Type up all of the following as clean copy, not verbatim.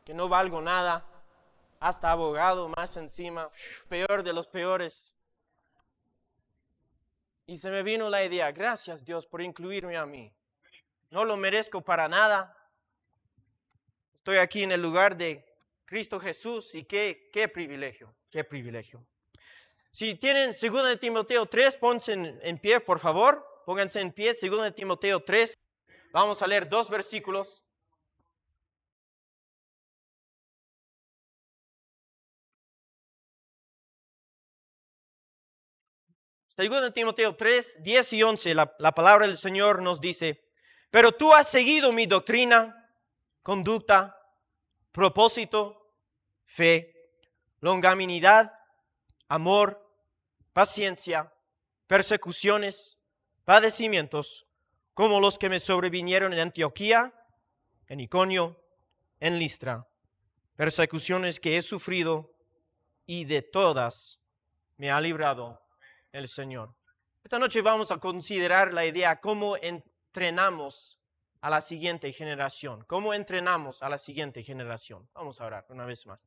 que no valgo nada, hasta abogado más encima, peor de los peores. Y se me vino la idea, gracias Dios por incluirme a mí. No lo merezco para nada. Estoy aquí en el lugar de Cristo Jesús y qué privilegio, qué privilegio. Si tienen 2 Timoteo 3, pónganse en pie, por favor. Pónganse en pie, 2 Timoteo 3. Vamos a leer 2 versículos. Segundo Timoteo 3, 10 y 11, la palabra del Señor nos dice, pero tú has seguido mi doctrina, conducta, propósito, fe, longanimidad, amor, paciencia, persecuciones, padecimientos, como los que me sobrevinieron en Antioquía, en Iconio, en Listra, persecuciones que he sufrido y de todas me ha librado el Señor. Esta noche vamos a considerar la idea cómo entrenamos a la siguiente generación. ¿Cómo entrenamos a la siguiente generación? Vamos a orar una vez más.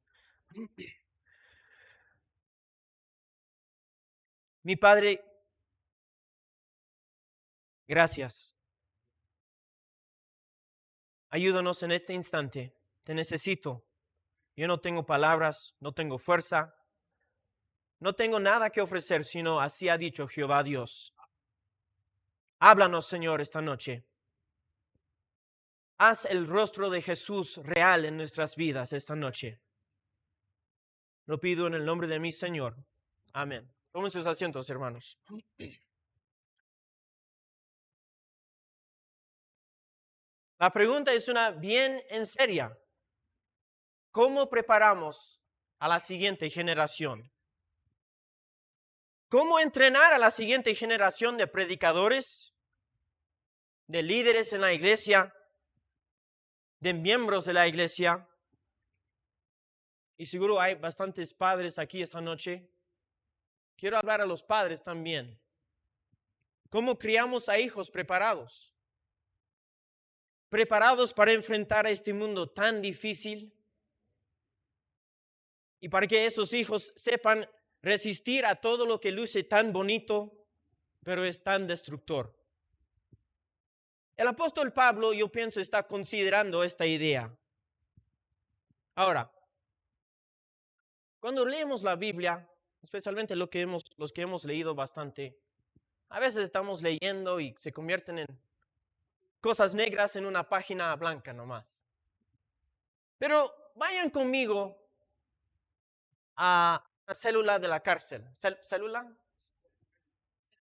Mi Padre, gracias. Ayúdanos en este instante. Te necesito. Yo no tengo palabras, no tengo fuerza, no tengo nada que ofrecer, sino así ha dicho Jehová Dios. Háblanos, Señor, esta noche. Haz el rostro de Jesús real en nuestras vidas esta noche. Lo pido en el nombre de mi Señor. Amén. Tomen sus asientos, hermanos. La pregunta es una bien en seria. ¿Cómo preparamos a la siguiente generación? ¿Cómo entrenar a la siguiente generación de predicadores, de líderes en la iglesia, de miembros de la iglesia? Y seguro hay bastantes padres aquí esta noche. Quiero hablar a los padres también. ¿Cómo criamos a hijos preparados? Preparados para enfrentar a este mundo tan difícil y para que esos hijos sepan resistir a todo lo que luce tan bonito, pero es tan destructor. El apóstol Pablo, yo pienso, está considerando esta idea. Ahora, cuando leemos la Biblia, especialmente los que hemos leído bastante, a veces estamos leyendo y se convierten en cosas negras en una página blanca nomás. Pero vayan conmigo a la célula de la cárcel. ¿Célula?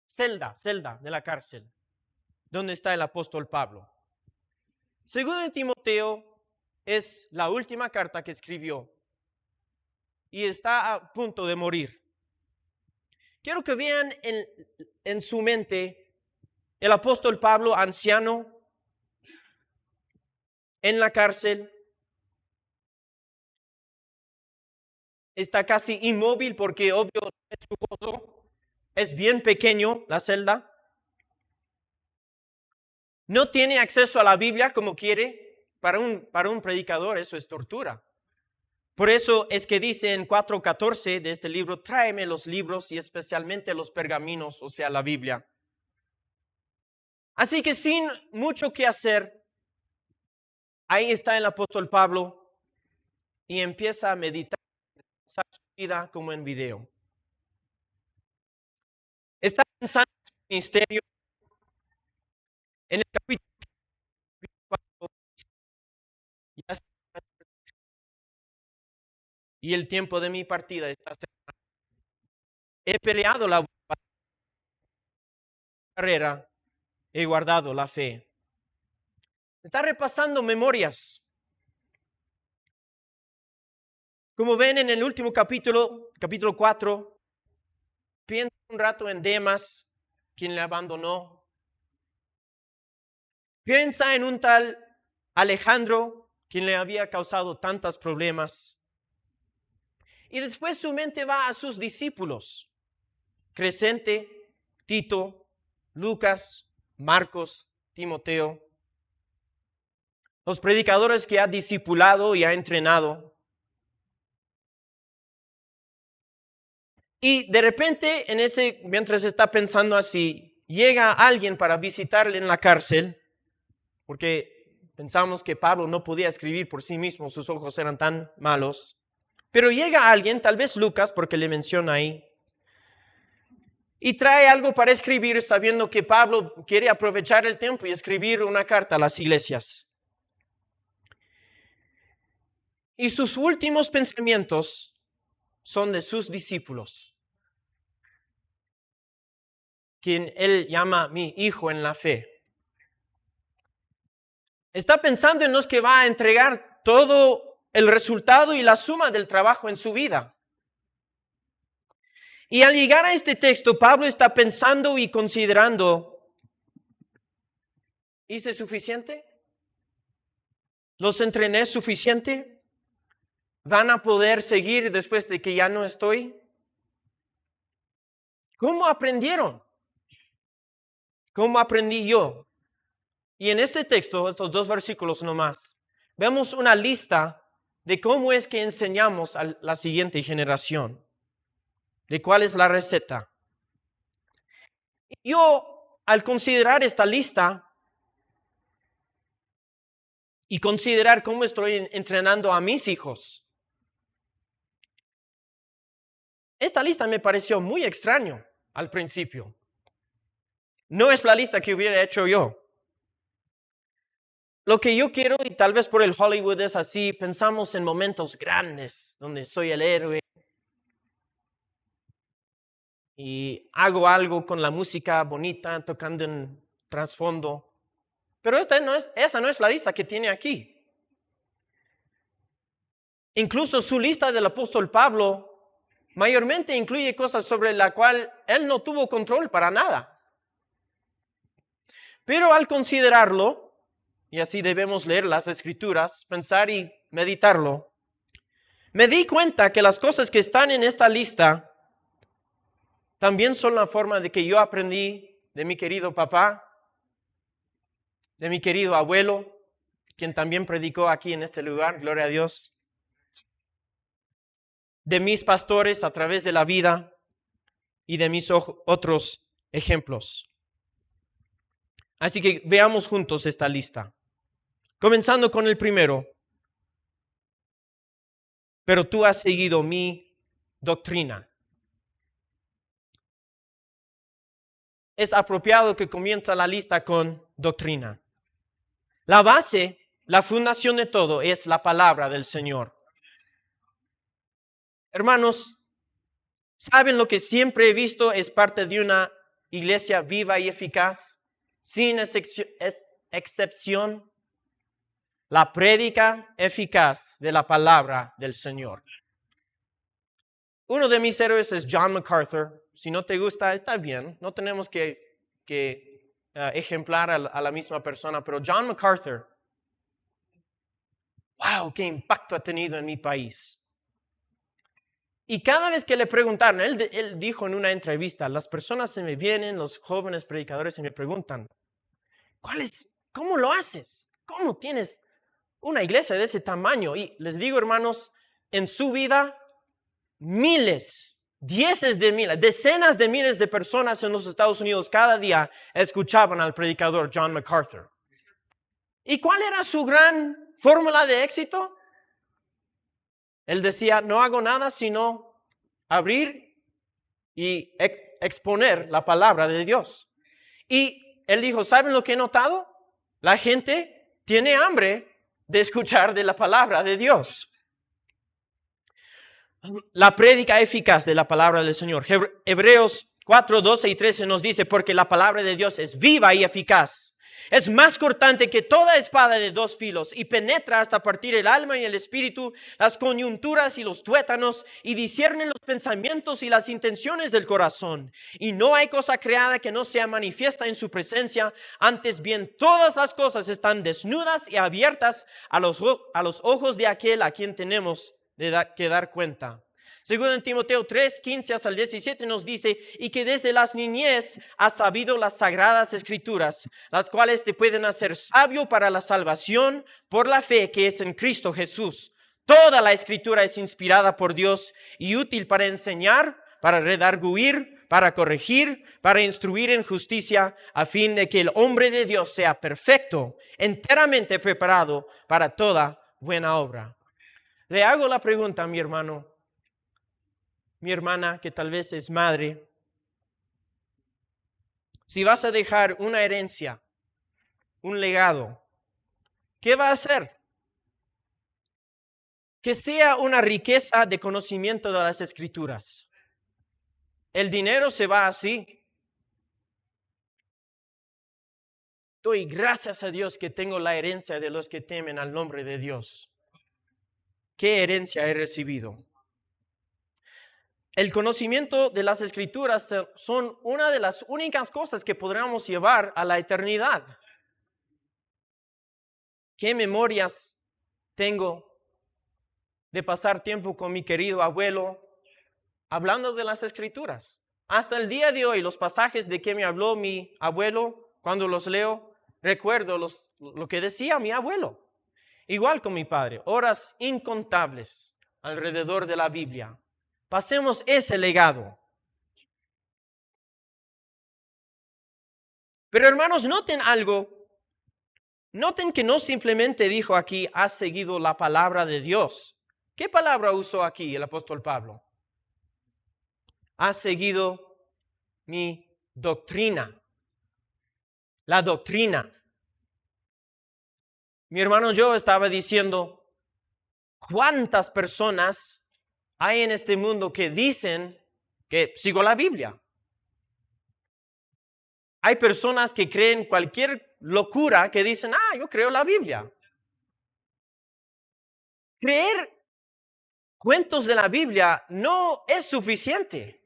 Celda de la cárcel, donde está el apóstol Pablo. Segundo de Timoteo es la última carta que escribió y está a punto de morir. Quiero que vean en su mente el apóstol Pablo, anciano, en la cárcel. Está casi inmóvil porque obvio es lujoso. Es bien pequeño la celda. No tiene acceso a la Biblia como quiere. Para un predicador eso es tortura. Por eso es que dice en 4:14 de este libro, tráeme los libros y especialmente los pergaminos, o sea, la Biblia. Así que sin mucho que hacer, ahí está el apóstol Pablo y empieza a meditar su vida como en video. Está pensando en su ministerio. En el capítulo 4, y el tiempo de mi partida está cerca. He peleado la carrera, he guardado la fe. Está repasando memorias. Como ven en el último capítulo 4, piensa un rato en Demas, quien le abandonó. Piensa en un tal Alejandro, quien le había causado tantos problemas. Y después su mente va a sus discípulos, Crescente, Tito, Lucas, Marcos, Timoteo. los predicadores que ha discipulado y ha entrenado. Y de repente, mientras está pensando así, llega alguien para visitarle en la cárcel, porque pensamos que Pablo no podía escribir por sí mismo, sus ojos eran tan malos. Pero llega alguien, tal vez Lucas, porque le menciona ahí, y trae algo para escribir, sabiendo que Pablo quiere aprovechar el tiempo y escribir una carta a las iglesias. Y sus últimos pensamientos son de sus discípulos, quien él llama mi hijo en la fe. Está pensando en los que va a entregar todo el resultado y la suma del trabajo en su vida. Y al llegar a este texto, Pablo está pensando y considerando, ¿hice suficiente? ¿Los entrené suficiente? ¿Van a poder seguir después de que ya no estoy? ¿Cómo aprendieron? ¿Cómo aprendí yo? Y en este texto, estos 2 versículos nomás, vemos una lista de cómo es que enseñamos a la siguiente generación, de cuál es la receta. Yo, al considerar esta lista y considerar cómo estoy entrenando a mis hijos, esta lista me pareció muy extraño al principio. No es la lista que hubiera hecho yo. Lo que yo quiero, y tal vez por el Hollywood es así, pensamos en momentos grandes donde soy el héroe y hago algo con la música bonita tocando en trasfondo. Pero esa no es la lista que tiene aquí. Incluso su lista del apóstol Pablo mayormente incluye cosas sobre las cuales él no tuvo control para nada. Pero al considerarlo, y así debemos leer las Escrituras, pensar y meditarlo, me di cuenta que las cosas que están en esta lista también son la forma de que yo aprendí de mi querido papá, de mi querido abuelo, quien también predicó aquí en este lugar, gloria a Dios, de mis pastores a través de la vida y de mis otros ejemplos. Así que veamos juntos esta lista. Comenzando con el primero. Pero tú has seguido mi doctrina. Es apropiado que comienza la lista con doctrina. La base, la fundación de todo es la palabra del Señor. Hermanos, ¿saben lo que siempre he visto es parte de una iglesia viva y eficaz? Sin excepción, la prédica eficaz de la palabra del Señor. Uno de mis héroes es John MacArthur. Si no te gusta, está bien. No tenemos que ejemplar a la misma persona, pero John MacArthur, wow, qué impacto ha tenido en mi país. Y cada vez que le preguntaron, él dijo en una entrevista, las personas se me vienen, los jóvenes predicadores se me preguntan, ¿cómo lo haces? ¿Cómo tienes una iglesia de ese tamaño? Y les digo, hermanos, en su vida, miles, decenas de miles de personas en los Estados Unidos cada día escuchaban al predicador John MacArthur. ¿Y cuál era su gran fórmula de éxito? Él decía, no hago nada sino abrir y exponer la palabra de Dios. Y él dijo, ¿saben lo que he notado? La gente tiene hambre de escuchar de la palabra de Dios. La prédica eficaz de la palabra del Señor. Hebreos 4, 12 y 13 nos dice, porque la palabra de Dios es viva y eficaz. Es más cortante que toda espada de 2 filos y penetra hasta partir el alma y el espíritu, las coyunturas y los tuétanos, y discierne los pensamientos y las intenciones del corazón. Y no hay cosa creada que no sea manifiesta en su presencia, antes bien todas las cosas están desnudas y abiertas a los ojos de aquel a quien tenemos que dar cuenta. Segundo en Timoteo 3, 15 hasta el 17 nos dice, y que desde las niñez has sabido las sagradas escrituras, las cuales te pueden hacer sabio para la salvación por la fe que es en Cristo Jesús. Toda la escritura es inspirada por Dios y útil para enseñar, para redarguir, para corregir, para instruir en justicia, a fin de que el hombre de Dios sea perfecto, enteramente preparado para toda buena obra. Le hago la pregunta a mi hermano, mi hermana, que tal vez es madre, si vas a dejar una herencia, un legado, ¿qué va a hacer? Que sea una riqueza de conocimiento de las Escrituras. El dinero se va así. Doy gracias a Dios que tengo la herencia de los que temen al nombre de Dios. ¿Qué herencia he recibido? El conocimiento de las Escrituras son una de las únicas cosas que podremos llevar a la eternidad. ¿Qué memorias tengo de pasar tiempo con mi querido abuelo hablando de las Escrituras? Hasta el día de hoy, los pasajes de que me habló mi abuelo, cuando los leo, recuerdo lo que decía mi abuelo. Igual con mi padre, horas incontables alrededor de la Biblia. Pasemos ese legado. Pero hermanos, noten algo. Noten que no simplemente dijo aquí, has seguido la palabra de Dios. ¿Qué palabra usó aquí el apóstol Pablo? Has seguido mi doctrina. La doctrina. Mi hermano yo estaba diciendo, ¿cuántas personas hay en este mundo que dicen que sigo la Biblia? Hay personas que creen cualquier locura que dicen, yo creo la Biblia. Creer cuentos de la Biblia no es suficiente.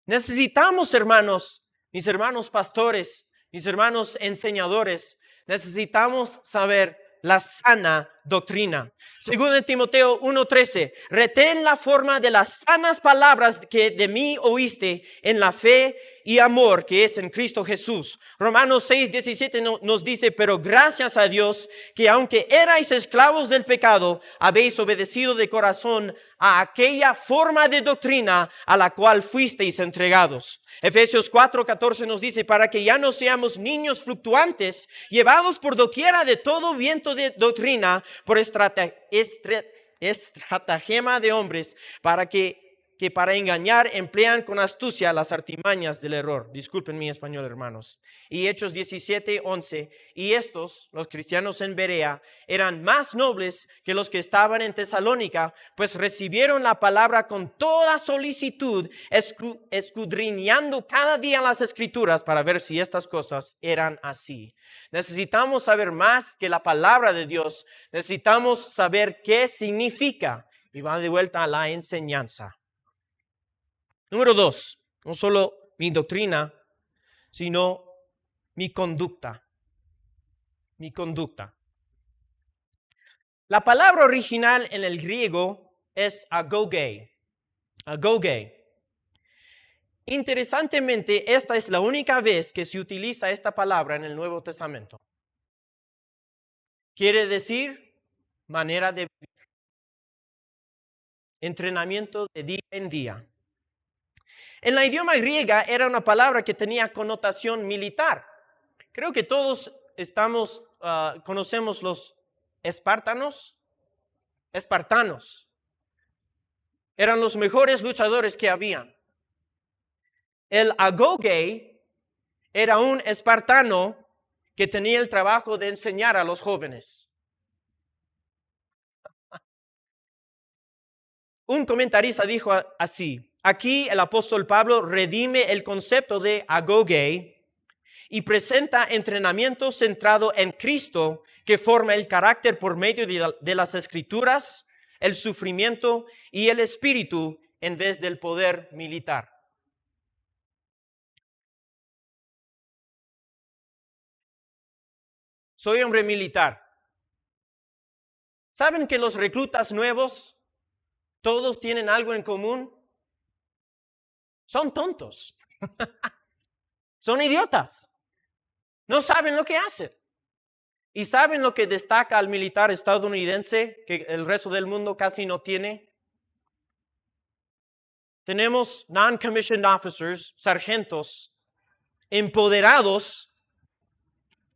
Necesitamos, hermanos, mis hermanos pastores, mis hermanos enseñadores, necesitamos saber la sana doctrina. Segundo en Timoteo 1:13, retén la forma de las sanas palabras que de mí oíste en la fe y amor que es en Cristo Jesús. Romanos 6:17 nos dice, pero gracias a Dios que aunque erais esclavos del pecado, habéis obedecido de corazón a aquella forma de doctrina a la cual fuisteis entregados. Efesios 4:14 nos dice, para que ya no seamos niños fluctuantes, llevados por doquiera de todo viento de doctrina, por estratagema de hombres, que para engañar emplean con astucia las artimañas del error. Disculpen mi español, hermanos. Y Hechos 17:11, y estos, los cristianos en Berea, eran más nobles que los que estaban en Tesalónica, pues recibieron la palabra con toda solicitud, escudriñando cada día las Escrituras para ver si estas cosas eran así. Necesitamos saber más que la palabra de Dios. Necesitamos saber qué significa. Y va de vuelta a la enseñanza. Número 2, no solo mi doctrina, sino mi conducta. Mi conducta. La palabra original en el griego es agoge. Agoge. Interesantemente, esta es la única vez que se utiliza esta palabra en el Nuevo Testamento. Quiere decir manera de vivir. Entrenamiento de día en día. En la idioma griega era una palabra que tenía connotación militar. Creo que todos conocemos los espartanos. Espartanos. Eran los mejores luchadores que habían. El agoge era un espartano que tenía el trabajo de enseñar a los jóvenes. Un comentarista dijo así, aquí el apóstol Pablo redime el concepto de agoge y presenta entrenamiento centrado en Cristo que forma el carácter por medio de las Escrituras, el sufrimiento y el espíritu en vez del poder militar. Soy hombre militar. ¿Saben que los reclutas nuevos todos tienen algo en común. Son tontos. Son idiotas. No saben lo que hacen. ¿Y saben lo que destaca al militar estadounidense que el resto del mundo casi no tiene? Tenemos non-commissioned officers, sargentos, empoderados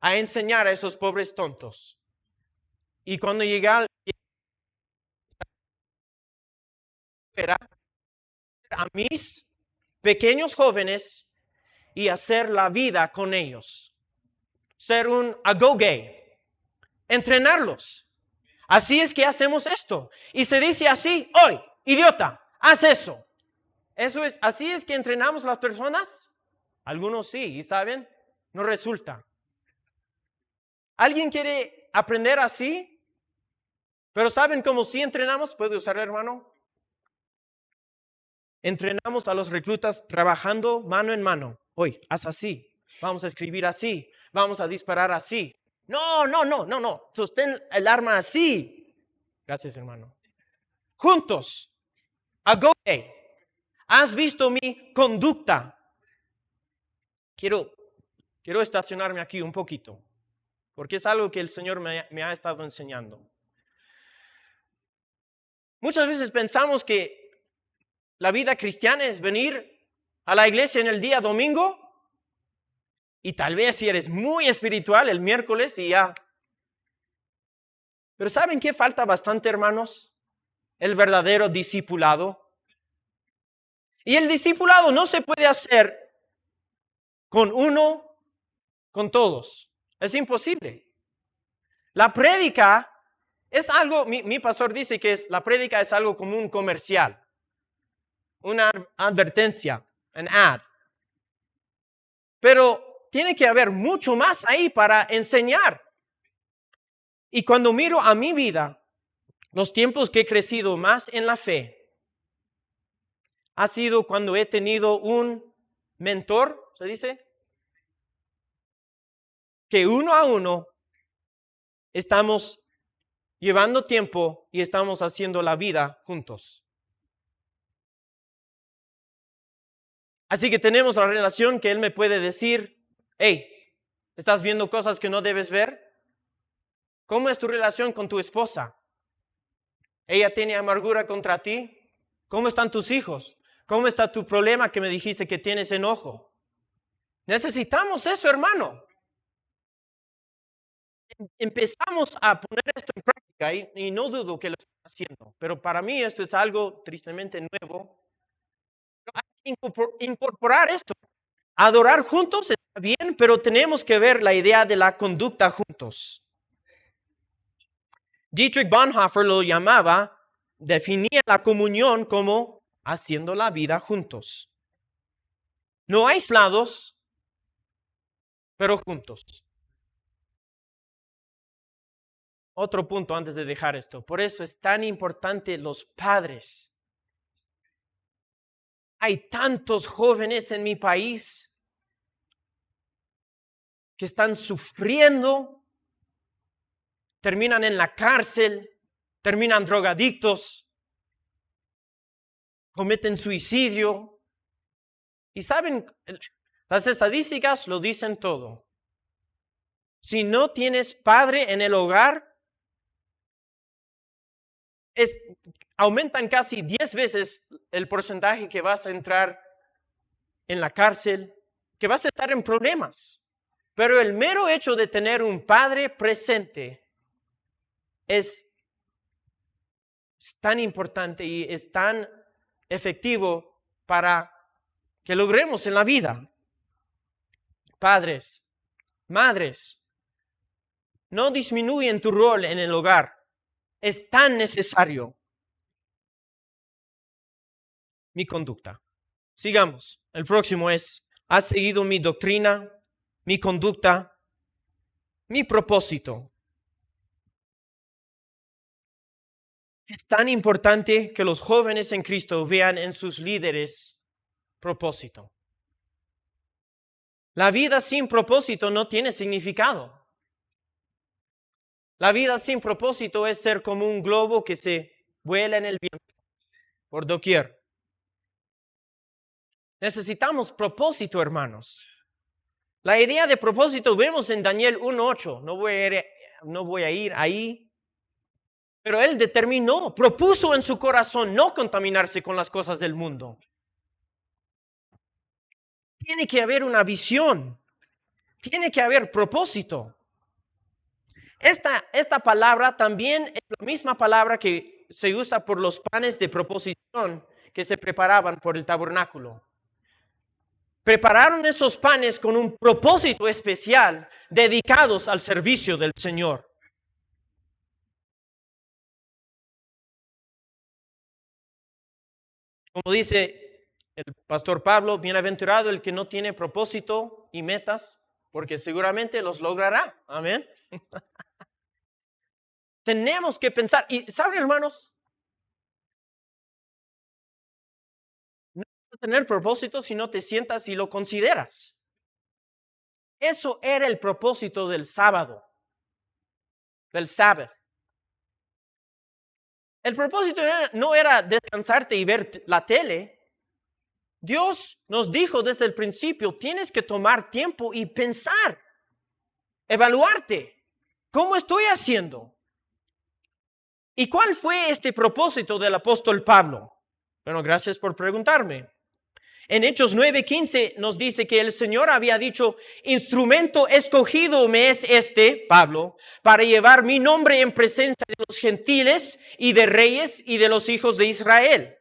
a enseñar a esos pobres tontos. Y cuando llega a mis pequeños jóvenes y hacer la vida con ellos. Ser un agoge. Entrenarlos. Así es que hacemos esto. Y se dice así, hoy, idiota, haz eso. Así es que entrenamos a las personas. Algunos sí, y saben, no resulta. ¿Alguien quiere aprender así? Pero ¿saben cómo sí entrenamos? ¿Puede usar, hermano? Entrenamos a los reclutas trabajando mano en mano. Hoy, haz así. Vamos a escribir así. Vamos a disparar así. No. Sostén el arma así. Gracias, hermano. Juntos. Agoge. ¿Has visto mi conducta? Quiero estacionarme aquí un poquito, porque es algo que el Señor me ha estado enseñando. Muchas veces pensamos que la vida cristiana es venir a la iglesia en el día domingo y tal vez si eres muy espiritual el miércoles y ya. Pero ¿saben qué falta bastante, hermanos? El verdadero discipulado. Y el discipulado no se puede hacer con uno, con todos. Es imposible. La prédica es algo, mi pastor dice que la prédica es algo como un comercial, una advertencia, an ad. Pero tiene que haber mucho más ahí para enseñar. Y cuando miro a mi vida, los tiempos que he crecido más en la fe, ha sido cuando he tenido un mentor, ¿se dice? Que uno a uno estamos llevando tiempo y estamos haciendo la vida juntos. Así que tenemos la relación que él me puede decir, hey, ¿estás viendo cosas que no debes ver? ¿Cómo es tu relación con tu esposa? ¿Ella tiene amargura contra ti? ¿Cómo están tus hijos? ¿Cómo está tu problema que me dijiste que tienes enojo? Necesitamos eso, hermano. Empezamos a poner esto en práctica y no dudo que lo estén haciendo, pero para mí esto es algo tristemente nuevo. Hay que incorporar esto. Adorar juntos está bien, pero tenemos que ver la idea de la conducta juntos. Dietrich Bonhoeffer lo llamaba, definía la comunión como haciendo la vida juntos. No aislados, pero juntos. Otro punto antes de dejar esto. Por eso es tan importante los padres. Hay tantos jóvenes en mi país que están sufriendo, terminan en la cárcel, terminan drogadictos, cometen suicidio. Y saben, las estadísticas lo dicen todo. Si no tienes padre en el hogar, aumentan casi 10 veces el porcentaje que vas a entrar en la cárcel, que vas a estar en problemas. Pero el mero hecho de tener un padre presente es tan importante y es tan efectivo para que logremos en la vida. Padres, madres, no disminuyen tu rol en el hogar. Es tan necesario. Mi conducta. Sigamos. El próximo es, ¿has seguido mi doctrina, mi conducta, mi propósito? Es tan importante que los jóvenes en Cristo vean en sus líderes propósito. La vida sin propósito no tiene significado. La vida sin propósito es ser como un globo que se vuela en el viento. por doquier. Necesitamos propósito, hermanos. La idea de propósito vemos en Daniel 1:8. No voy a ir ahí. Pero él determinó, propuso en su corazón no contaminarse con las cosas del mundo. Tiene que haber una visión. Tiene que haber propósito. Esta palabra también es la misma palabra que se usa por los panes de proposición que se preparaban por el tabernáculo. Prepararon esos panes con un propósito especial, dedicados al servicio del Señor. Como dice el pastor Pablo, bienaventurado el que no tiene propósito y metas, porque seguramente los logrará. Amén. Tenemos que pensar, y ¿saben, hermanos? No vas a tener propósito si no te sientas y lo consideras. Eso era el propósito del sábado, del Sabbath. El propósito no era descansarte y ver la tele. Dios nos dijo desde el principio, tienes que tomar tiempo y pensar, evaluarte. ¿Cómo estoy haciendo? ¿Y cuál fue este propósito del apóstol Pablo? Bueno, gracias por preguntarme. En Hechos 9:15 nos dice que el Señor había dicho, instrumento escogido me es este, Pablo, para llevar mi nombre en presencia de los gentiles y de reyes y de los hijos de Israel.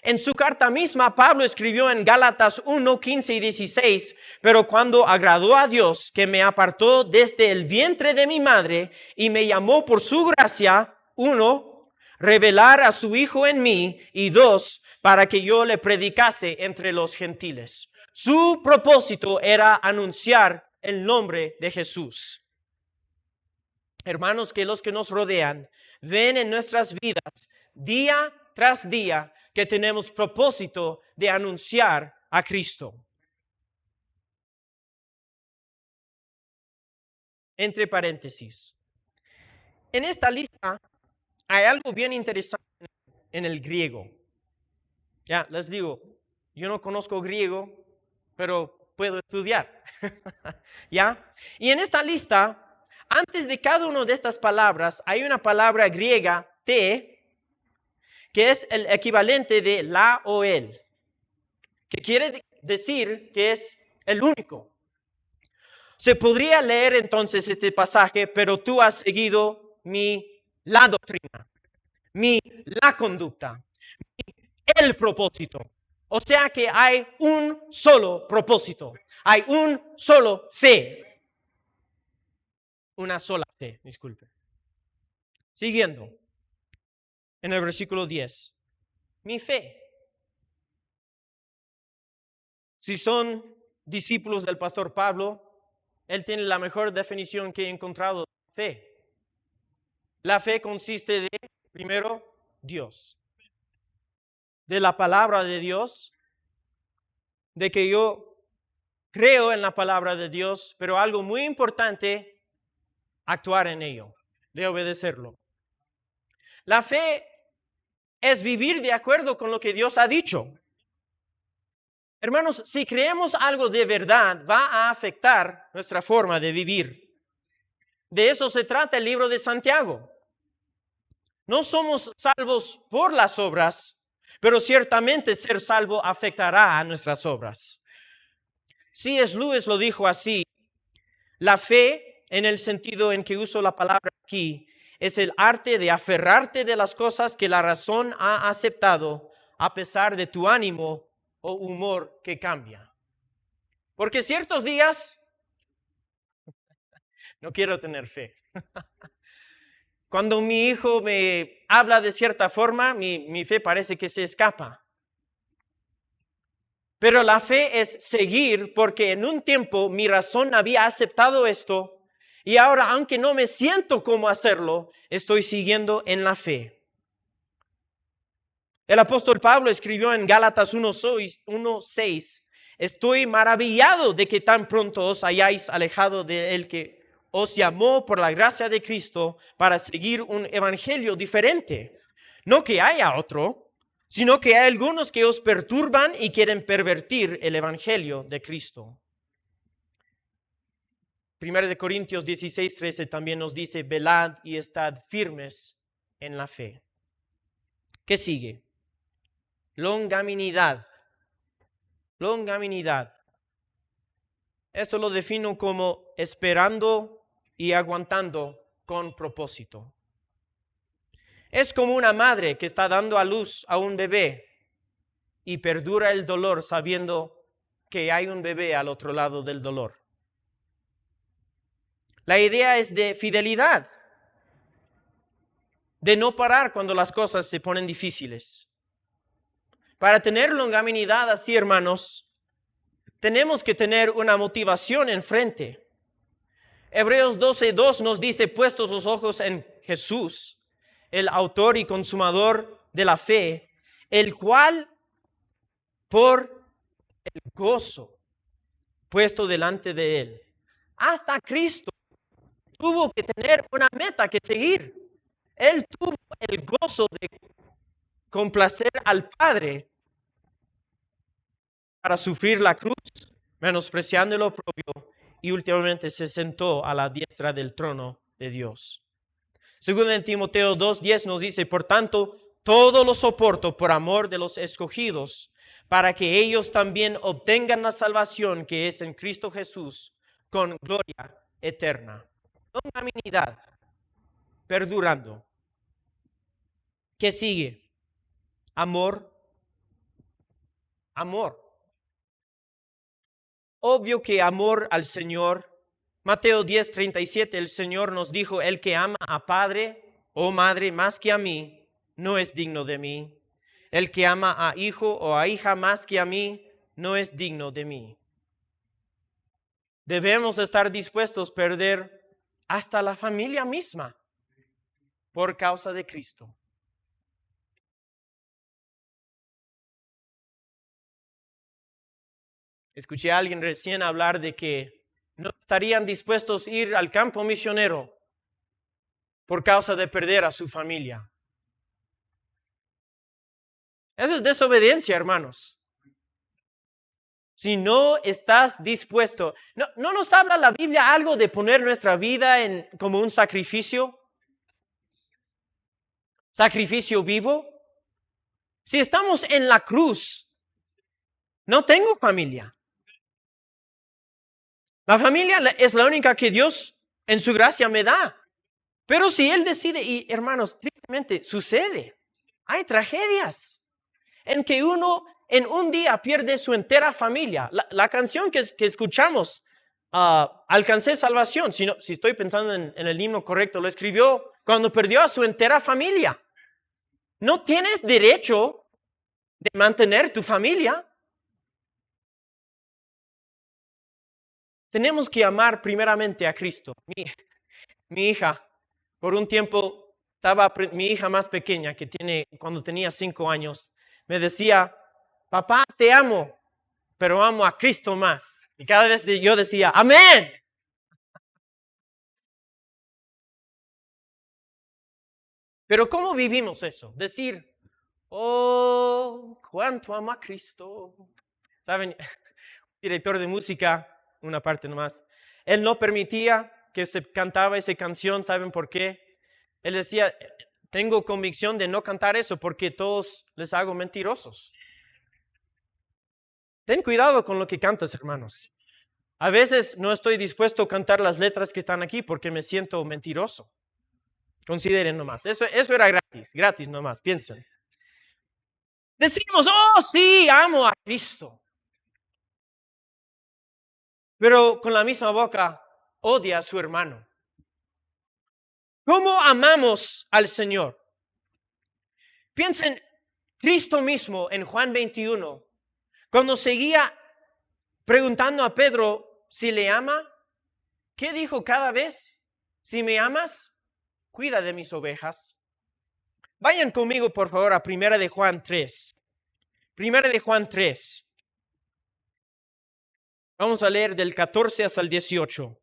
En su carta misma, Pablo escribió en Gálatas 1:15 y 16, pero cuando agradó a Dios, que me apartó desde el vientre de mi madre y me llamó por su gracia, 1, revelar a su Hijo en mí, y 2, para que yo le predicase entre los gentiles. Su propósito era anunciar el nombre de Jesús. Hermanos, que los que nos rodean ven en nuestras vidas día tras día que tenemos propósito de anunciar a Cristo. Entre paréntesis, en esta lista hay algo bien interesante en el griego. Ya, les digo, yo no conozco griego, pero puedo estudiar. ¿Ya? Y en esta lista, antes de cada una de estas palabras, hay una palabra griega, te, que es el equivalente de la o el, que quiere decir que es el único. Se podría leer entonces este pasaje, pero tú has seguido la doctrina, la conducta, el propósito. O sea que hay un solo propósito, hay un solo fe. Una sola fe, disculpe. Siguiendo, en el versículo 10, mi fe. Si son discípulos del pastor Pablo, él tiene la mejor definición que he encontrado de fe. La fe consiste de, primero, Dios. De la palabra de Dios, de que yo creo en la palabra de Dios, pero algo muy importante, actuar en ello, de obedecerlo. La fe es vivir de acuerdo con lo que Dios ha dicho. Hermanos, si creemos algo de verdad, va a afectar nuestra forma de vivir. De eso se trata el libro de Santiago. No somos salvos por las obras, pero ciertamente ser salvo afectará a nuestras obras. C.S. Lewis lo dijo así: la fe, en el sentido en que uso la palabra aquí, es el arte de aferrarte de las cosas que la razón ha aceptado a pesar de tu ánimo o humor que cambia. Porque ciertos días no quiero tener fe. Cuando mi hijo me habla de cierta forma, mi fe parece que se escapa. Pero la fe es seguir, porque en un tiempo mi razón había aceptado esto y ahora, aunque no me siento como hacerlo, estoy siguiendo en la fe. El apóstol Pablo escribió en Gálatas 1:6, estoy maravillado de que tan pronto os hayáis alejado de él que os llamó por la gracia de Cristo para seguir un evangelio diferente. No que haya otro, sino que hay algunos que os perturban y quieren pervertir el evangelio de Cristo. 1 de Corintios 16:13 también nos dice, velad y estad firmes en la fe. ¿Qué sigue? Longanimidad. Longanimidad. Esto lo defino como esperando y aguantando con propósito. Es como una madre que está dando a luz a un bebé y perdura el dolor sabiendo que hay un bebé al otro lado del dolor. La idea es de fidelidad, de no parar cuando las cosas se ponen difíciles. Para tener longanimidad así, hermanos, tenemos que tener una motivación enfrente. Hebreos 12:2 nos dice, puestos los ojos en Jesús, el autor y consumador de la fe, el cual por el gozo puesto delante de él, hasta Cristo tuvo que tener una meta que seguir. Él tuvo el gozo de complacer al Padre para sufrir la cruz, menospreciando lo propio, y últimamente se sentó a la diestra del trono de Dios. Según en Timoteo 2:10 nos dice, por tanto, todo lo soporto por amor de los escogidos, para que ellos también obtengan la salvación que es en Cristo Jesús, con gloria eterna. Longanimidad, perdurando. ¿Qué sigue? Amor. Amor. Obvio que amor al Señor. Mateo 10:37, el Señor nos dijo, el que ama a padre o madre más que a mí, no es digno de mí. El que ama a hijo o a hija más que a mí, no es digno de mí. Debemos estar dispuestos a perder hasta la familia misma por causa de Cristo. Escuché a alguien recién hablar de que no estarían dispuestos a ir al campo misionero por causa de perder a su familia. Eso es desobediencia, hermanos. Si no estás dispuesto, ¿no nos habla la Biblia algo de poner nuestra vida como un sacrificio? ¿Sacrificio vivo? Si estamos en la cruz, no tengo familia. La familia es la única que Dios en su gracia me da. Pero si Él decide, y hermanos, tristemente sucede, hay tragedias en que uno en un día pierde su entera familia. La canción que escuchamos, Alcancé salvación, si estoy pensando en el himno correcto, lo escribió cuando perdió a su entera familia. No tienes derecho de mantener tu familia. Tenemos que amar primeramente a Cristo. Mi hija, por un tiempo, mi hija más pequeña, cuando tenía 5 años, me decía, papá, te amo, pero amo a Cristo más. Y cada vez yo decía, amén. Pero ¿cómo vivimos eso? Decir, oh, cuánto amo a Cristo. ¿Saben? Director de música, una parte nomás, él no permitía que se cantaba esa canción. ¿Saben por qué? Él decía, tengo convicción de no cantar eso porque todos les hago mentirosos. Ten cuidado con lo que cantas, hermanos. A veces no estoy dispuesto a cantar las letras que están aquí porque me siento mentiroso. Consideren nomás, eso era gratis nomás, piensen. Decimos, oh sí, amo a Cristo. Pero con la misma boca odia a su hermano. ¿Cómo amamos al Señor? Piensen, Cristo mismo en Juan 21, cuando seguía preguntando a Pedro si le ama, ¿qué dijo cada vez? Si me amas, cuida de mis ovejas. Vayan conmigo, por favor, a 1 de Juan 3. 1 de Juan 3. Vamos a leer del 14 hasta el 18.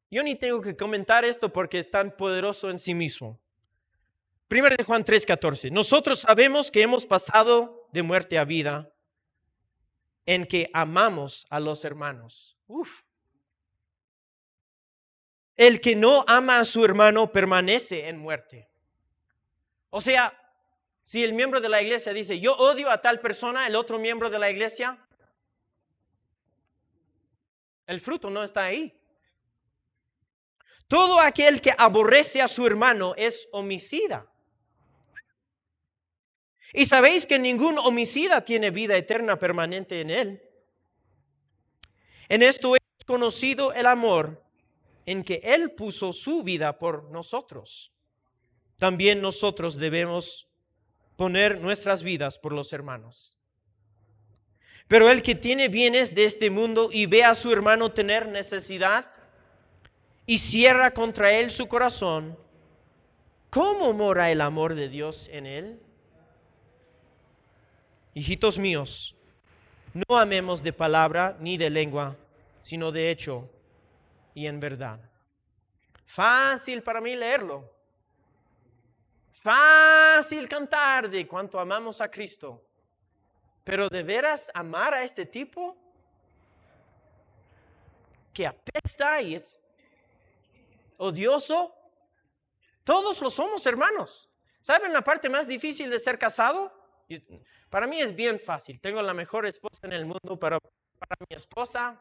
Yo ni tengo que comentar esto porque es tan poderoso en sí mismo. 1 de Juan 3:14. Nosotros sabemos que hemos pasado de muerte a vida en que amamos a los hermanos. El que no ama a su hermano permanece en muerte. O sea, si el miembro de la iglesia dice, yo odio a tal persona, el otro miembro de la iglesia, el fruto no está ahí. Todo aquel que aborrece a su hermano es homicida. Y sabéis que ningún homicida tiene vida eterna permanente en él. En esto hemos conocido el amor, en que Él puso su vida por nosotros. También nosotros debemos poner nuestras vidas por los hermanos. Pero el que tiene bienes de este mundo y ve a su hermano tener necesidad y cierra contra él su corazón, ¿cómo mora el amor de Dios en él? Hijitos míos, no amemos de palabra ni de lengua, sino de hecho y en verdad. Fácil para mí leerlo. Fácil cantar de cuánto amamos a Cristo. Pero ¿de veras amar a este tipo que apesta y es odioso? Todos lo somos, hermanos. ¿Saben la parte más difícil de ser casado? Para mí es bien fácil. Tengo la mejor esposa en el mundo, pero para mi esposa,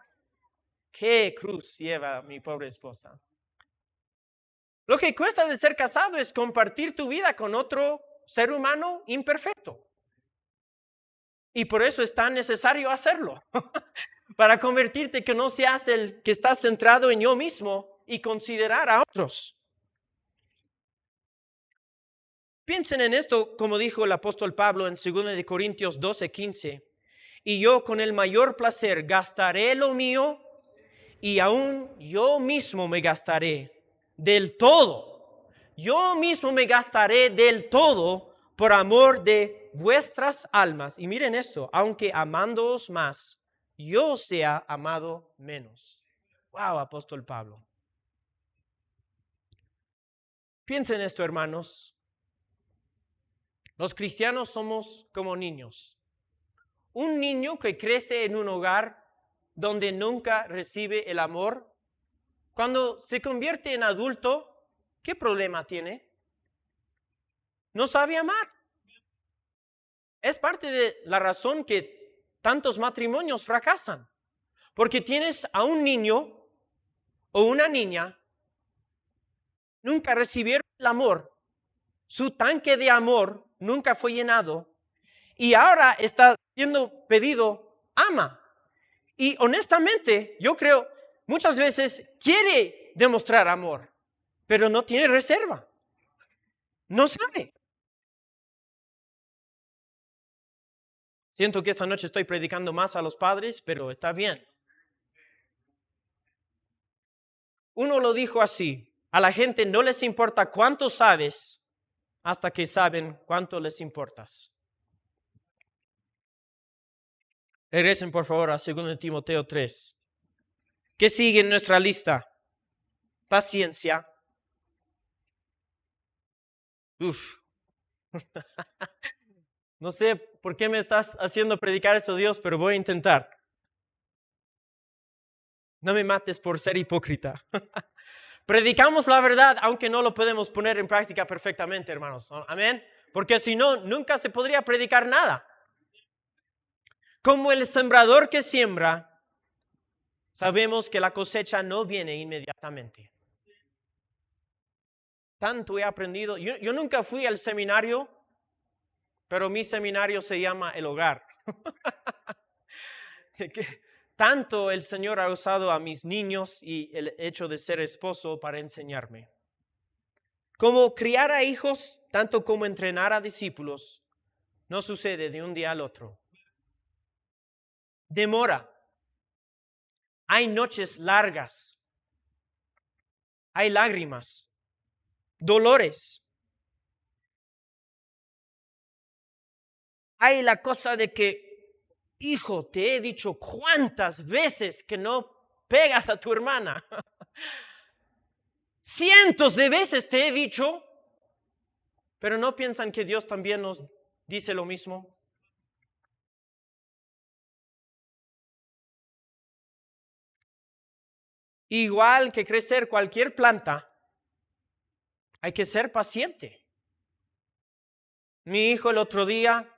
¿qué cruz lleva mi pobre esposa? Lo que cuesta de ser casado es compartir tu vida con otro ser humano imperfecto. Y por eso es tan necesario hacerlo. Para convertirte que no seas el que está centrado en yo mismo y considerar a otros. Piensen en esto, como dijo el apóstol Pablo en 2 de Corintios 12:15. Y yo con el mayor placer gastaré lo mío y aún yo mismo me gastaré del todo. Yo mismo me gastaré del todo por amor de vuestras almas. Y miren esto, aunque amándoos más, yo sea amado menos. Wow, apóstol Pablo. Piensen esto, hermanos. Los cristianos somos como niños. Un niño que crece en un hogar donde nunca recibe el amor, cuando se convierte en adulto, ¿qué problema tiene? No sabe amar. Es parte de la razón que tantos matrimonios fracasan. Porque tienes a un niño o una niña, nunca recibieron el amor, su tanque de amor nunca fue llenado y ahora está siendo pedido, ama. Y honestamente, yo creo, muchas veces quiere demostrar amor, pero no tiene reserva. No sabe. Siento que esta noche estoy predicando más a los padres, pero está bien. Uno lo dijo así, a la gente no les importa cuánto sabes hasta que saben cuánto les importas. Regresen por favor a 2 Timoteo 3. ¿Qué sigue en nuestra lista? Paciencia. No sé por qué me estás haciendo predicar eso, Dios, pero voy a intentar. No me mates por ser hipócrita. Predicamos la verdad, aunque no lo podemos poner en práctica perfectamente, hermanos. Amén. Porque si no, nunca se podría predicar nada. Como el sembrador que siembra, sabemos que la cosecha no viene inmediatamente. Tanto he aprendido. Yo nunca fui al seminario, pero mi seminario se llama El Hogar. Tanto el Señor ha usado a mis niños y el hecho de ser esposo para enseñarme. Como criar a hijos, tanto como entrenar a discípulos, no sucede de un día al otro. Demora. Hay noches largas. Hay lágrimas. Dolores. Hay la cosa de que, hijo, te he dicho cuántas veces que no pegas a tu hermana. Cientos de veces te he dicho. Pero ¿no piensan que Dios también nos dice lo mismo? Igual que crecer cualquier planta, hay que ser paciente. Mi hijo el otro día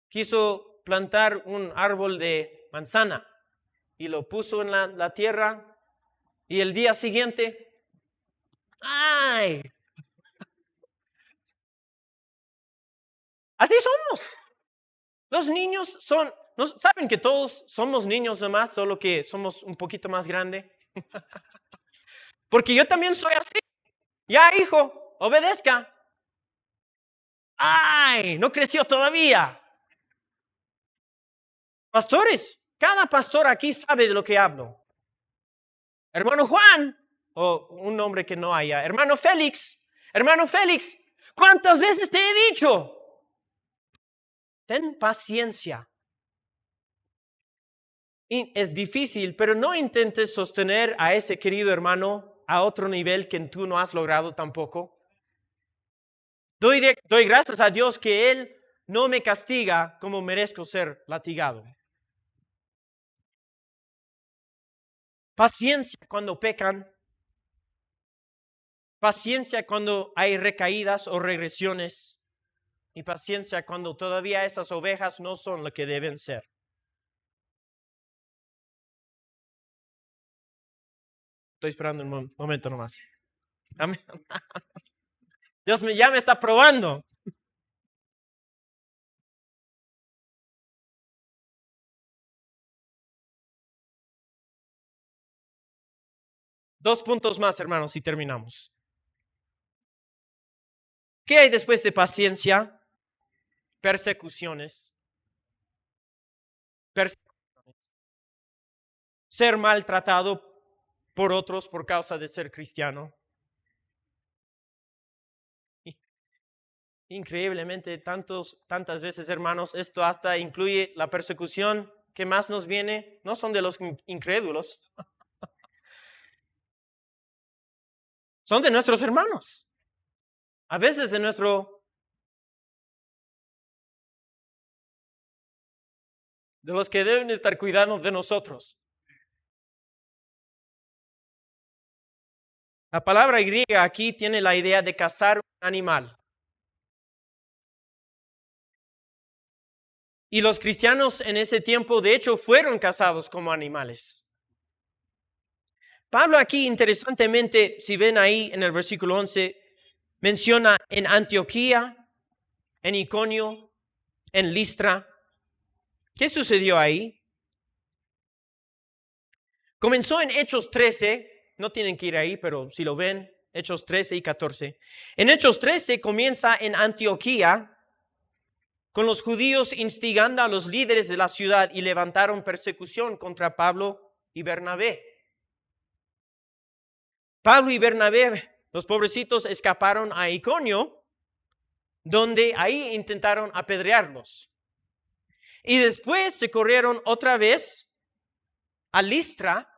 quiso plantar un árbol de manzana y lo puso en la tierra y el día siguiente, ¡ay! Así somos. Los niños saben que todos somos niños nomás, solo que somos un poquito más grandes. Porque yo también soy así. Ya, hijo, obedezca. ¡Ay! No creció todavía. Pastores, cada pastor aquí sabe de lo que hablo. Hermano Juan, o un nombre que no haya. Hermano Félix, ¿cuántas veces te he dicho? Ten paciencia. Y es difícil, pero no intentes sostener a ese querido hermano a otro nivel que tú no has logrado tampoco. Doy gracias a Dios que Él no me castiga como merezco ser latigado. Paciencia cuando pecan. Paciencia cuando hay recaídas o regresiones. Y paciencia cuando todavía esas ovejas no son lo que deben ser. Estoy esperando un momento nomás. Dios ya me está probando. Dos puntos más, hermanos, y terminamos. ¿Qué hay después de paciencia? Persecuciones. Ser maltratado por otros por causa de ser cristiano. Increíblemente, tantas veces, hermanos, esto hasta incluye la persecución que más nos viene, no son de los incrédulos, son de nuestros hermanos. A veces de los que deben estar cuidando de nosotros. La palabra griega aquí tiene la idea de cazar un animal. Y los cristianos en ese tiempo, de hecho, fueron cazados como animales. Pablo aquí, interesantemente, si ven ahí en el versículo 11, menciona en Antioquía, en Iconio, en Listra. ¿Qué sucedió ahí? Comenzó en Hechos 13, no tienen que ir ahí, pero si lo ven, Hechos 13 y 14. En Hechos 13 comienza en Antioquía, con los judíos instigando a los líderes de la ciudad y levantaron persecución contra Pablo y Bernabé. Pablo y Bernabé, los pobrecitos, escaparon a Iconio, donde ahí intentaron apedrearlos. Y después se corrieron otra vez a Listra,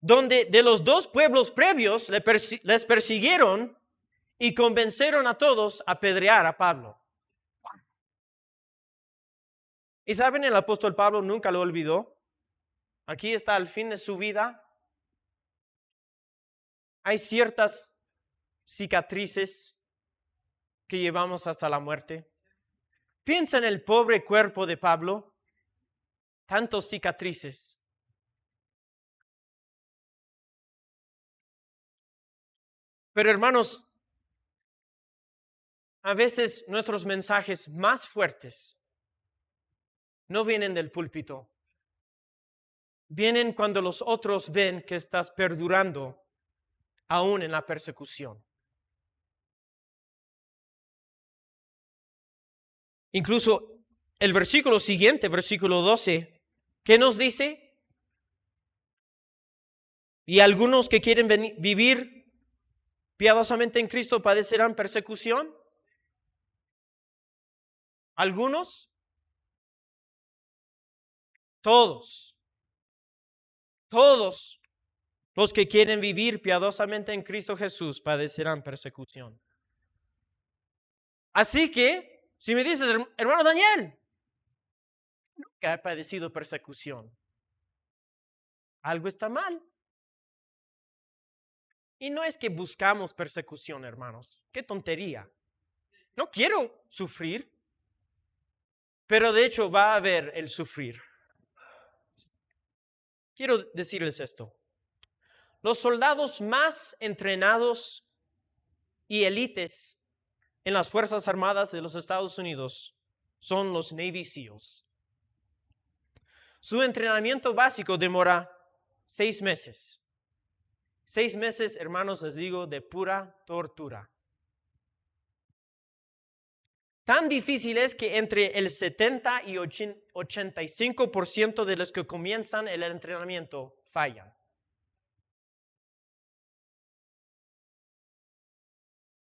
donde de los dos pueblos previos les persiguieron y convencieron a todos a apedrear a Pablo. Y saben, el apóstol Pablo nunca lo olvidó. Aquí está al fin de su vida. Hay ciertas cicatrices que llevamos hasta la muerte. Piensa en el pobre cuerpo de Pablo. Tantas cicatrices. Pero hermanos, a veces nuestros mensajes más fuertes no vienen del púlpito. Vienen cuando los otros ven que estás perdurando aún en la persecución. Incluso el versículo siguiente, versículo 12, ¿qué nos dice? Y algunos que quieren vivir piadosamente en Cristo padecerán persecución. ¿Algunos? Todos los que quieren vivir piadosamente en Cristo Jesús padecerán persecución. Así que, si me dices, hermano Daniel, nunca he padecido persecución, algo está mal. Y no es que buscamos persecución, hermanos. Qué tontería. No quiero sufrir, pero de hecho va a haber el sufrir. Quiero decirles esto. Los soldados más entrenados y élites en las Fuerzas Armadas de los Estados Unidos son los Navy SEALs. Su entrenamiento básico demora 6 meses. 6 meses, hermanos, les digo, de pura tortura. Tan difícil es que entre el 70 y 85% de los que comienzan el entrenamiento fallan.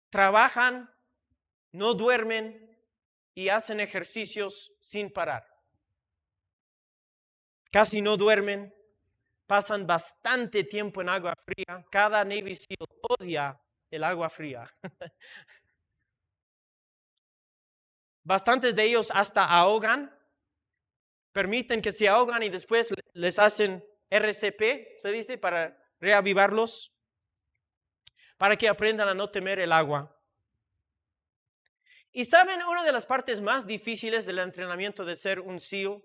Trabajan, no duermen y hacen ejercicios sin parar. Casi no duermen, pasan bastante tiempo en agua fría. Cada Navy SEAL odia el agua fría. Bastantes de ellos hasta ahogan, permiten que se ahogan y después les hacen RCP, se dice, para reavivarlos, para que aprendan a no temer el agua. Y saben, una de las partes más difíciles del entrenamiento de ser un SEAL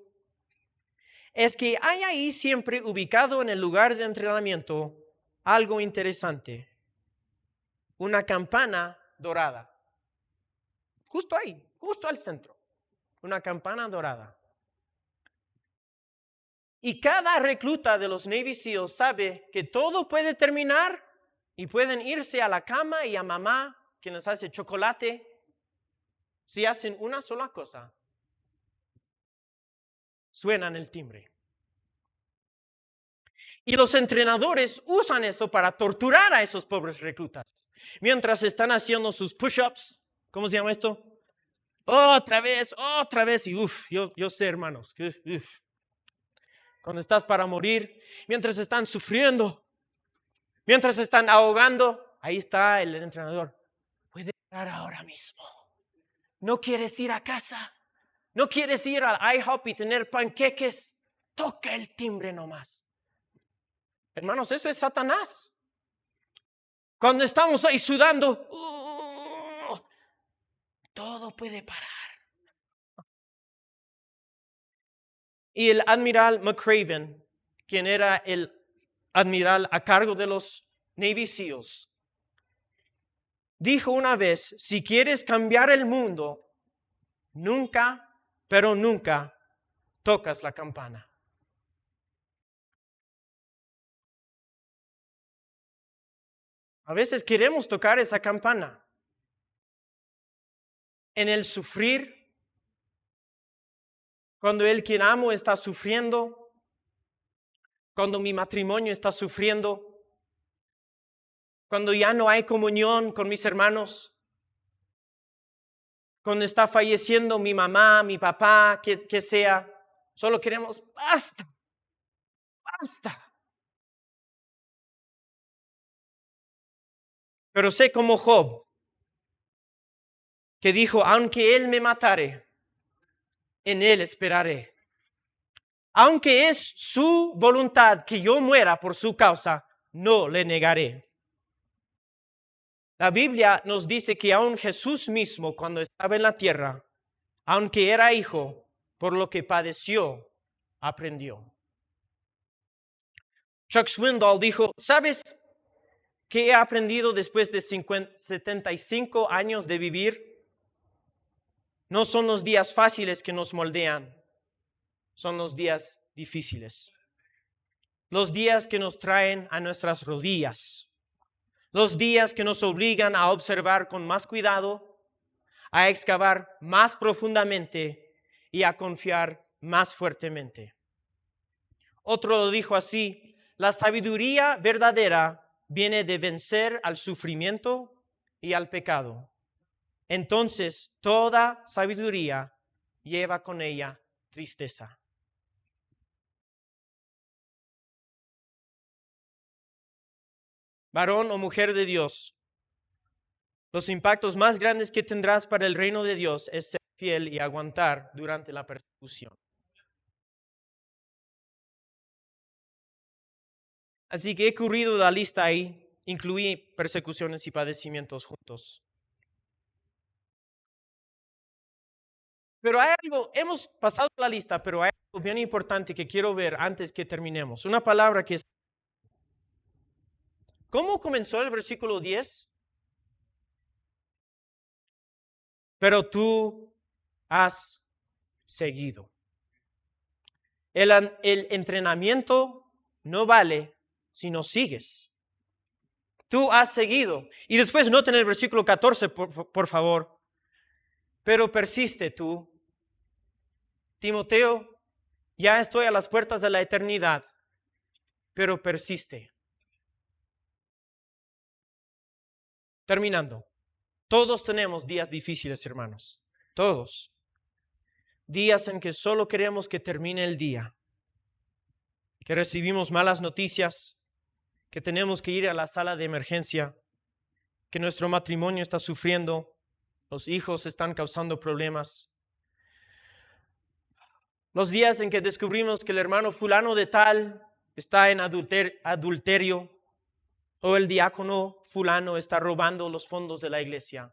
es que hay ahí siempre ubicado en el lugar de entrenamiento algo interesante, una campana dorada. Justo ahí, justo al centro, una campana dorada. Y cada recluta de los Navy SEALs sabe que todo puede terminar y pueden irse a la cama y a mamá, quien les hace chocolate, si hacen una sola cosa. Suenan el timbre. Y los entrenadores usan eso para torturar a esos pobres reclutas. Mientras están haciendo sus push-ups, ¿cómo se llama esto? Otra vez, y yo sé, hermanos, cuando estás para morir, mientras están sufriendo, mientras están ahogando, ahí está el entrenador. Puede parar ahora mismo. ¿No quieres ir a casa? ¿No quieres ir al IHOP y tener panqueques? Toca el timbre nomás. Hermanos, eso es Satanás. Cuando estamos ahí sudando, todo puede parar. Y el admiral McCraven, quien era el admiral a cargo de los Navy SEALs, dijo una vez, si quieres cambiar el mundo, nunca, pero nunca tocas la campana. A veces queremos tocar esa campana. En el sufrir, cuando el quien amo está sufriendo, cuando mi matrimonio está sufriendo, cuando ya no hay comunión con mis hermanos, cuando está falleciendo mi mamá, mi papá, que sea, solo queremos, basta. Pero sé como Job, que dijo, aunque él me matare, en él esperaré. Aunque es su voluntad que yo muera por su causa, no le negaré. La Biblia nos dice que aun Jesús mismo, cuando estaba en la tierra, aunque era hijo, por lo que padeció, aprendió. Chuck Swindoll dijo, ¿sabes qué he aprendido después de 75 años de vivir? No son los días fáciles que nos moldean, son los días difíciles. Los días que nos traen a nuestras rodillas. Los días que nos obligan a observar con más cuidado, a excavar más profundamente y a confiar más fuertemente. Otro lo dijo así, la sabiduría verdadera viene de vencer al sufrimiento y al pecado. Entonces, toda sabiduría lleva con ella tristeza. Varón o mujer de Dios, Los impactos más grandes que tendrás para el reino de Dios es ser fiel y aguantar durante la persecución. Así que he corrido la lista ahí, incluí persecuciones y padecimientos juntos. Pero hay algo, hemos pasado la lista, pero hay algo bien importante que quiero ver antes que terminemos. Una palabra que es... ¿Cómo comenzó el versículo 10? Pero tú has seguido. El entrenamiento no vale si no sigues. Tú has seguido. Y después noten el versículo 14, por favor. Pero persiste tú. Timoteo, ya estoy a las puertas de la eternidad, pero persiste. Terminando. Todos tenemos días difíciles, hermanos. Todos. Días en que solo queremos que termine el día. Que recibimos malas noticias. Que tenemos que ir a la sala de emergencia. Que nuestro matrimonio está sufriendo. Los hijos están causando problemas. Los días en que descubrimos que el hermano fulano de tal está en adulterio. O el diácono fulano está robando los fondos de la iglesia.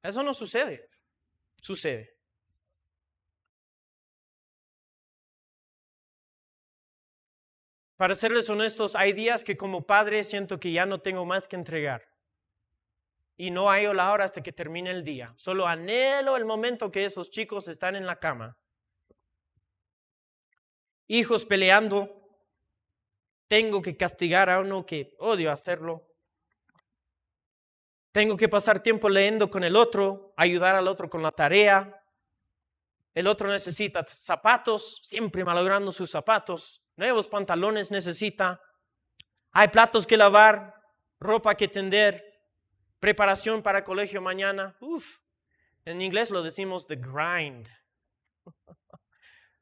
Eso no sucede. Sucede. Para serles honestos, hay días que como padre siento que ya no tengo más que entregar. Y no hallo la hora hasta que termine el día. Solo anhelo el momento que esos chicos están en la cama. Hijos peleando. Tengo que castigar a uno que odio hacerlo. Tengo que pasar tiempo leyendo con el otro, ayudar al otro con la tarea. El otro necesita zapatos, siempre malogrando sus zapatos. Nuevos pantalones necesita. Hay platos que lavar, ropa que tender, preparación para el colegio mañana. Uf, en inglés lo decimos the grind.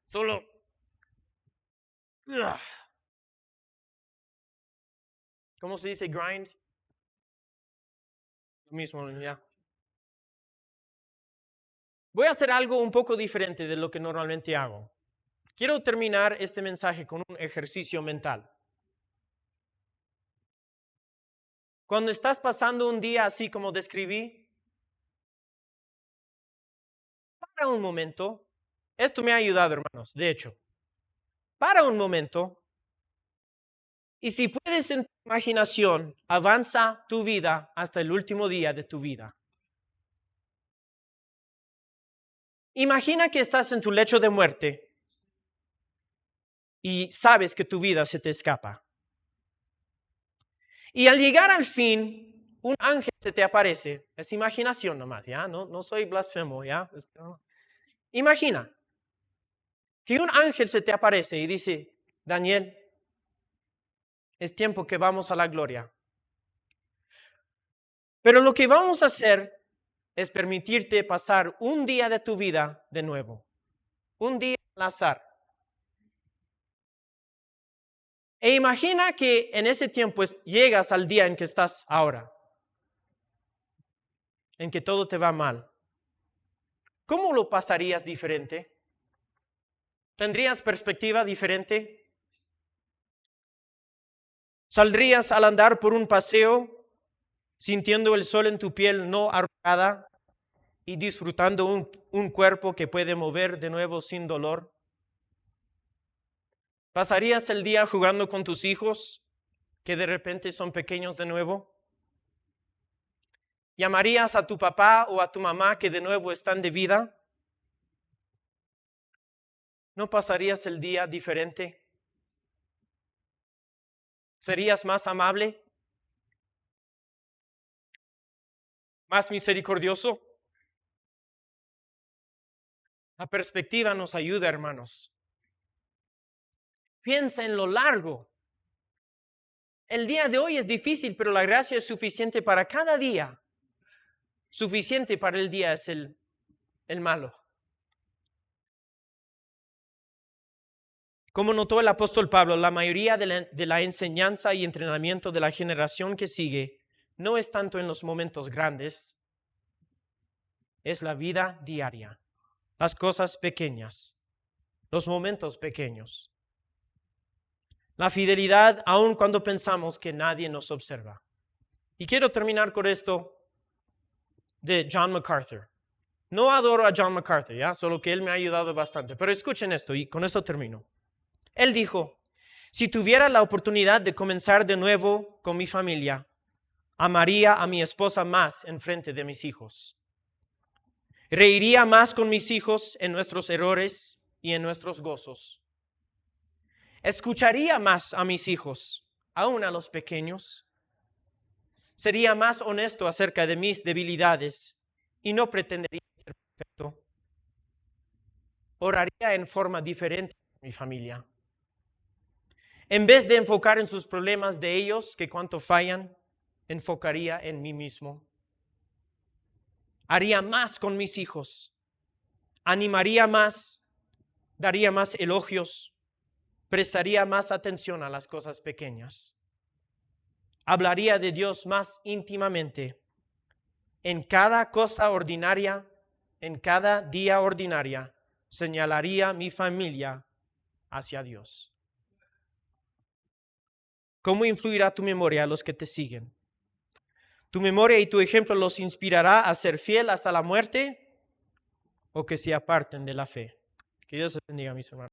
Solo... ¿Cómo se dice grind? Lo mismo, ya. Voy a hacer algo un poco diferente de lo que normalmente hago. Quiero terminar este mensaje con un ejercicio mental. Cuando estás pasando un día así como describí, para un momento, esto me ha ayudado, hermanos, de hecho, para un momento, y si puedes en tu imaginación, avanza tu vida hasta el último día de tu vida. Imagina que estás en tu lecho de muerte y sabes que tu vida se te escapa. Y al llegar al fin, un ángel se te aparece. Es imaginación nomás, ¿ya? No soy blasfemo, ¿ya? Imagina que un ángel se te aparece y dice, Daniel, es tiempo que vamos a la gloria. Pero lo que vamos a hacer es permitirte pasar un día de tu vida de nuevo. Un día al azar. E imagina que en ese tiempo llegas al día en que estás ahora. En que todo te va mal. ¿Cómo lo pasarías diferente? ¿Tendrías perspectiva diferente? ¿Saldrías al andar por un paseo sintiendo el sol en tu piel no arrugada y disfrutando un cuerpo que puede mover de nuevo sin dolor? ¿Pasarías el día jugando con tus hijos que de repente son pequeños de nuevo? ¿Llamarías a tu papá o a tu mamá que de nuevo están de vida? ¿No pasarías el día diferente? ¿Serías más amable? ¿Más misericordioso? La perspectiva nos ayuda, hermanos. Piensa en lo largo. El día de hoy es difícil, pero la gracia es suficiente para cada día. Suficiente para el día es el malo. Como notó el apóstol Pablo, la mayoría de la enseñanza y entrenamiento de la generación que sigue no es tanto en los momentos grandes, es la vida diaria, las cosas pequeñas, los momentos pequeños. La fidelidad aun cuando pensamos que nadie nos observa. Y quiero terminar con esto de John MacArthur. No adoro a John MacArthur, ¿ya? Solo que él me ha ayudado bastante. Pero escuchen esto y con esto termino. Él dijo, si tuviera la oportunidad de comenzar de nuevo con mi familia, amaría a mi esposa más en frente de mis hijos. Reiría más con mis hijos en nuestros errores y en nuestros gozos. Escucharía más a mis hijos, aún a los pequeños. Sería más honesto acerca de mis debilidades y no pretendería ser perfecto. Oraría en forma diferente con mi familia. En vez de enfocar en sus problemas de ellos, que cuanto fallan, enfocaría en mí mismo. Haría más con mis hijos. Animaría más, daría más elogios, prestaría más atención a las cosas pequeñas. Hablaría de Dios más íntimamente. En cada cosa ordinaria, en cada día ordinaria, señalaría mi familia hacia Dios. ¿Cómo influirá tu memoria a los que te siguen? ¿Tu memoria y tu ejemplo los inspirará a ser fiel hasta la muerte o que se aparten de la fe? Que Dios te bendiga, mis hermanos.